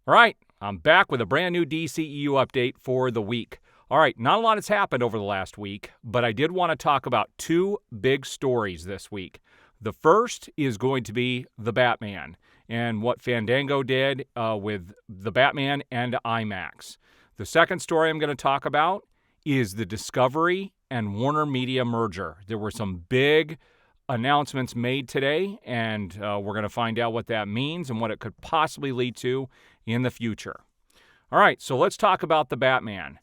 All right, I'm back with a brand new DCEU update for the week. All right, not a lot has happened over the last week, but I did want to talk about two big stories this week. The first is going to be the Batman and what Fandango did with the Batman and IMAX. The second story I'm going to talk about is the Discovery and Warner Media merger. There were some big announcements made today, and we're going to find out what that means and what it could possibly lead to in the future. All right, so let's talk about the Batman.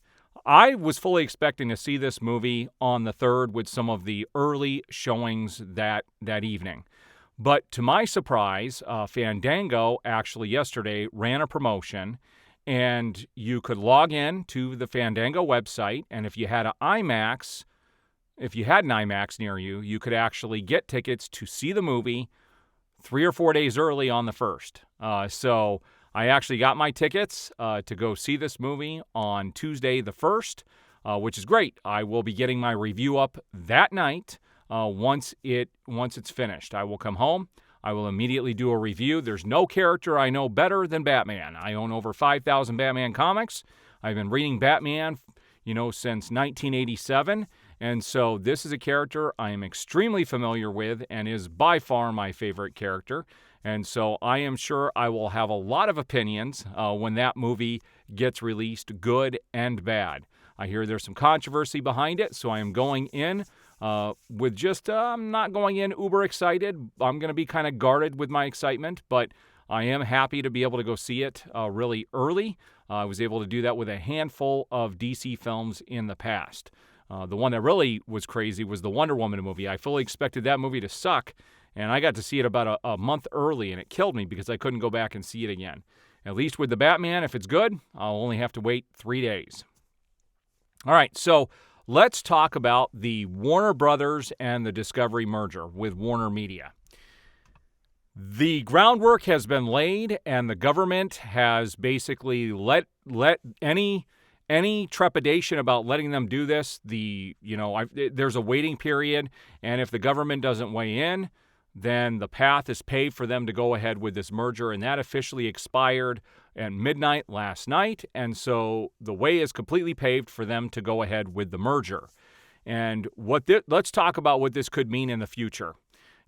I was fully expecting to see this movie on the 3rd with some of the early showings that evening. But to my surprise, Fandango actually yesterday ran a promotion, and you could log in to the Fandango website, and if you had an IMAX near you, you could actually get tickets to see the movie 3 or 4 days early on the 1st. So I actually got my tickets to go see this movie on Tuesday the 1st, which is great. I will be getting my review up that night once it's finished. I will come home. I will immediately do a review. There's no character I know better than Batman. I own over 5,000 Batman comics. I've been reading Batman, since 1987. And so this is a character I am extremely familiar with and is by far my favorite character. And so I am sure I will have a lot of opinions when that movie gets released, good and bad. I hear there's some controversy behind it, so I am going in with just, I'm not going in uber excited. I'm going to be kind of guarded with my excitement, but I am happy to be able to go see it really early. I was able to do that with a handful of DC films in the past. The one that really was crazy was the Wonder Woman movie. I fully expected that movie to suck, and I got to see it about a month early, and it killed me because I couldn't go back and see it again. At least with the Batman, if it's good, I'll only have to wait 3 days. All right, so let's talk about the Warner Brothers and the Discovery merger with Warner Media. The groundwork has been laid, and the government has basically let any trepidation about letting them do this, there's a waiting period, and if the government doesn't weigh in, then the path is paved for them to go ahead with this merger, and that officially expired at midnight last night, and so the way is completely paved for them to go ahead with the merger. And let's talk about what this could mean in the future.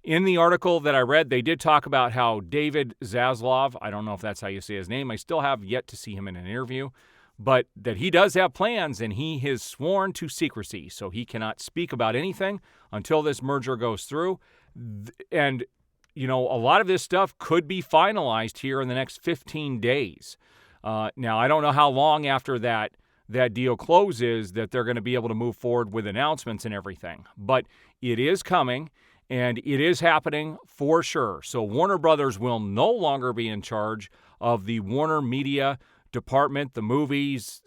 In the article that I read, they did talk about how David Zaslav, I don't know if that's how you say his name, I still have yet to see him in an interview, but that he does have plans, and he is sworn to secrecy, so he cannot speak about anything until this merger goes through. And, a lot of this stuff could be finalized here in the next 15 days. Now, I don't know how long after that deal closes that they're going to be able to move forward with announcements and everything, but it is coming, and it is happening for sure. So Warner Brothers will no longer be in charge of the Warner Media department, the movies,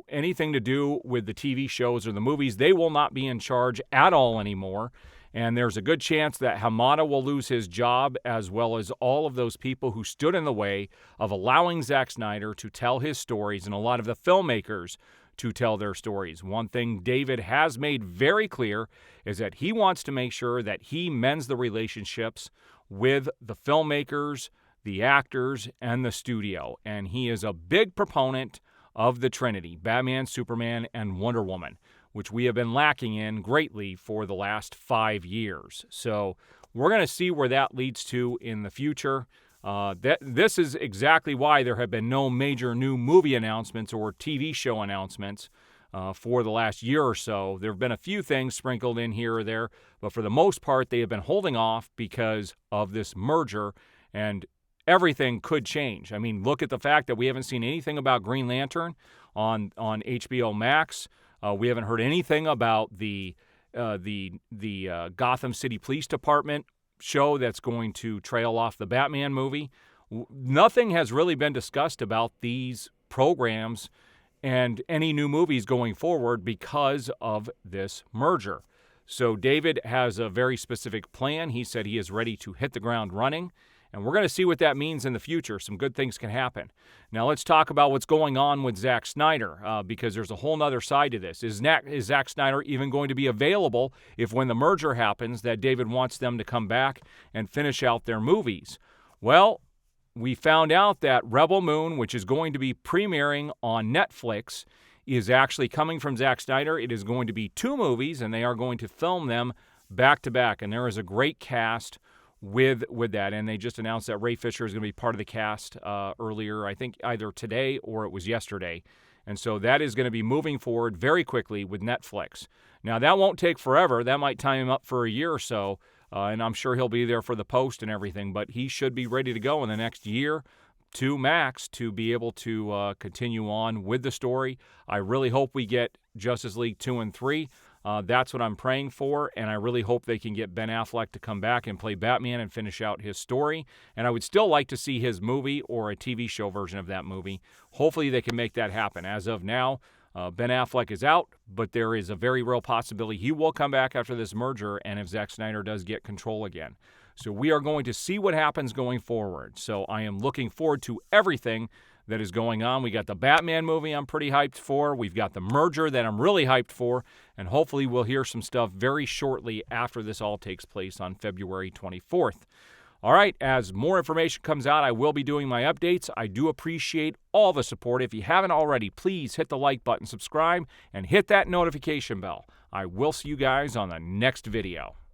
anything to do with the TV shows or the movies. They will not be in charge at all anymore. And there's a good chance that Hamada will lose his job, as well as all of those people who stood in the way of allowing Zack Snyder to tell his stories and a lot of the filmmakers to tell their stories. One thing David has made very clear is that he wants to make sure that he mends the relationships with the filmmakers, the actors, and the studio. And he is a big proponent of the Trinity, Batman, Superman, and Wonder Woman, which we have been lacking in greatly for the last 5 years. So we're going to see where that leads to in the future. This is exactly why there have been no major new movie announcements or TV show announcements for the last year or so. There have been a few things sprinkled in here or there, but for the most part, they have been holding off because of this merger, and everything could change. I mean, look at the fact that we haven't seen anything about Green Lantern on HBO Max. We haven't heard anything about the Gotham City Police Department show that's going to trail off the Batman movie. Nothing has really been discussed about these programs and any new movies going forward because of this merger. So David has a very specific plan. He said he is ready to hit the ground running, and we're going to see what that means in the future. Some good things can happen. Now let's talk about what's going on with Zack Snyder, because there's a whole other side to this. Is Zack Snyder even going to be available if, when the merger happens, that David wants them to come back and finish out their movies? Well, we found out that Rebel Moon, which is going to be premiering on Netflix, is actually coming from Zack Snyder. It is going to be 2 movies, and they are going to film them back to back. And there is a great cast with that. And they just announced that Ray Fisher is going to be part of the cast earlier, I think either today or it was yesterday. And so that is going to be moving forward very quickly with Netflix. Now, that won't take forever. That might time him up for a year or so, and I'm sure he'll be there for the post and everything, but he should be ready to go in the next year, 2 max, to be able to continue on with the story. I really hope we get Justice League 2 and 3. That's what I'm praying for, and I really hope they can get Ben Affleck to come back and play Batman and finish out his story. And I would still like to see his movie or a TV show version of that movie. Hopefully they can make that happen. As of now, Ben Affleck is out, but there is a very real possibility he will come back after this merger and if Zack Snyder does get control again. So we are going to see what happens going forward. So I am looking forward to everything that is going on. We got the Batman movie I'm pretty hyped for. We've got the merger that I'm really hyped for. And hopefully we'll hear some stuff very shortly after this all takes place on February 24th. All right, as more information comes out, I will be doing my updates. I do appreciate all the support. If you haven't already, please hit the like button, subscribe, and hit that notification bell. I will see you guys on the next video.